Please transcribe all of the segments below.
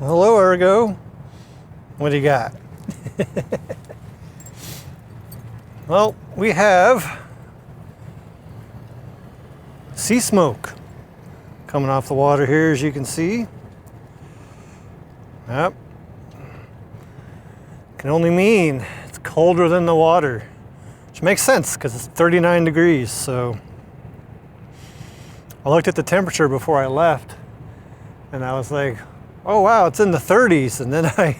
Hello, Ergo. What do you got? Well, we have sea smoke coming off the water here, as you can see. Yep. Can only mean it's colder than the water, which makes sense because it's 39 degrees. So I looked at the temperature before I left and I was like, oh wow, it's in the 30s. And then I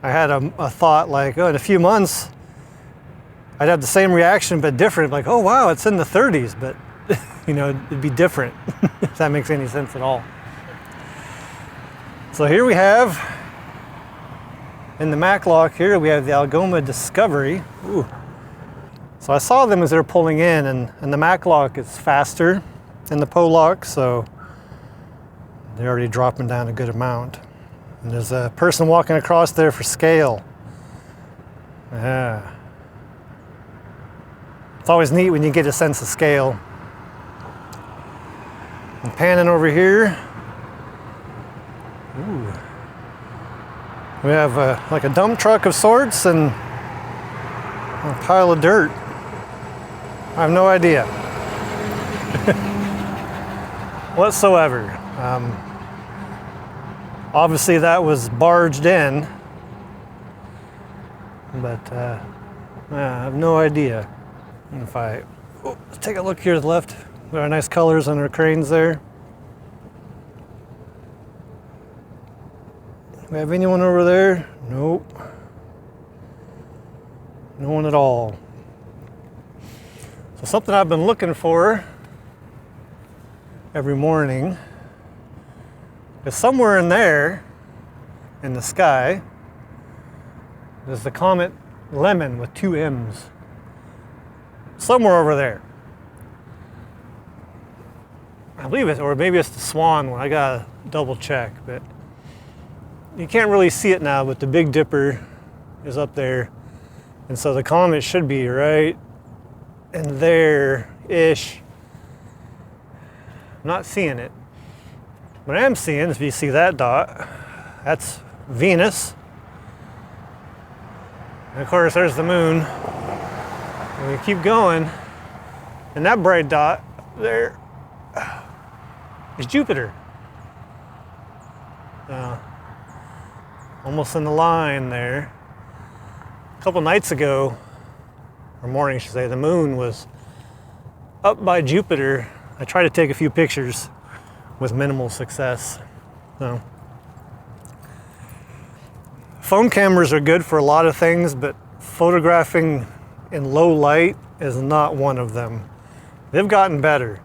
had a thought like, oh, in a few months I'd have the same reaction but different, like, oh wow, it's in the 30s, but you know, it'd be different, if that makes any sense at all. So here we have, in the Mac lock here, we have the Algoma Discovery. Ooh. So I saw them as they're pulling in, and the Mac lock is faster than the Poe lock, so they're already dropping down a good amount. And there's a person walking across there for scale. Yeah. It's always neat when you get a sense of scale. And panning over here, ooh, we have like a dump truck of sorts and a pile of dirt. I have no idea whatsoever. Obviously that was barged in, but I have no idea. And if let's take a look here to the left. We got nice colors on our cranes there. Do we have anyone over there? Nope. No one at all. So something I've been looking for every morning is somewhere in there in the sky there's the Comet Lemon with 2 M's. Somewhere over there. I believe it, or maybe it's the Swan one. I gotta double check, but you can't really see it now, but the Big Dipper is up there. And so the comet should be right in there-ish. I'm not seeing it. What I am seeing, if you see that dot, that's Venus. And of course, there's the moon. And we keep going, and that bright dot there is Jupiter. Almost in the line there. A couple nights ago, or morning I should say, the moon was up by Jupiter. I tried to take a few pictures with minimal success. So, phone cameras are good for a lot of things, but photographing in low light is not one of them. They've gotten better,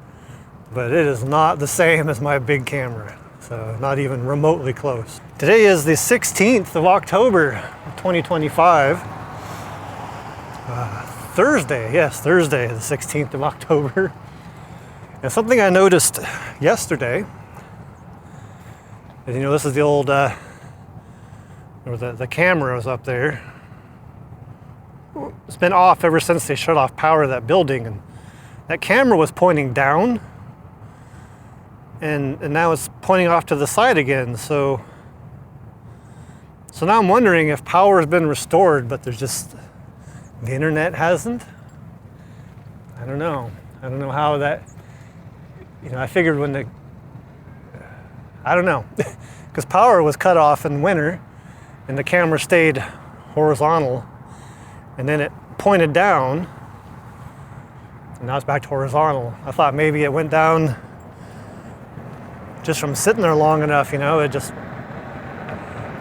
but it is not the same as my big camera. So not even remotely close. Today is the 16th of October, 2025. Thursday, yes, Thursday, the 16th of October. And something I noticed yesterday, is, you know, this is the old, or the camera was up there. It's been off ever since they shut off power to that building, and that camera was pointing down, and now it's pointing off to the side again. So now I'm wondering if power has been restored, but there's just, the internet hasn't. I don't know. I don't know how that, you know, I figured when I don't know, because power was cut off in winter, and the camera stayed horizontal, and then it pointed down, and now it's back to horizontal. I thought maybe it went down just from sitting there long enough, you know, it just,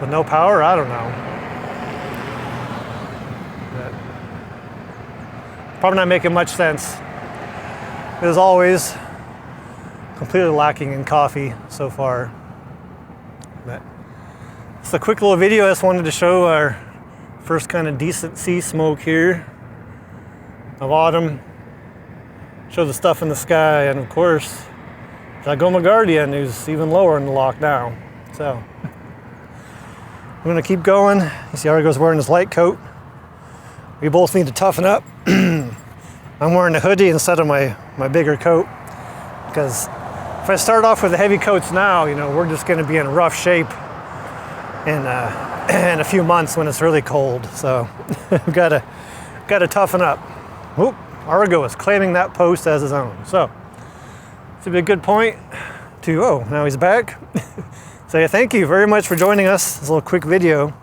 with no power, I don't know. But probably not making much sense. As always, completely lacking in coffee so far. But it's a quick little video. I just wanted to show our first kind of decent sea smoke here of autumn. Show the stuff in the sky, and of course, Algoma Guardian, who's even lower in the lock now. So I'm gonna keep going. You see Argo's wearing his light coat. We both need to toughen up. I'm wearing a hoodie instead of my bigger coat, because if I start off with the heavy coats now, you know, we're just gonna be in rough shape in a few months when it's really cold. So we've got to toughen up. Oop, Argo is claiming that post as his own. So it's a good point to, oh, now he's back. So thank you very much for joining us. This little quick video.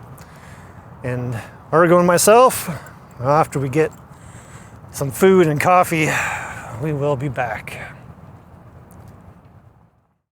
And Argo and myself, after we get some food and coffee, we will be back.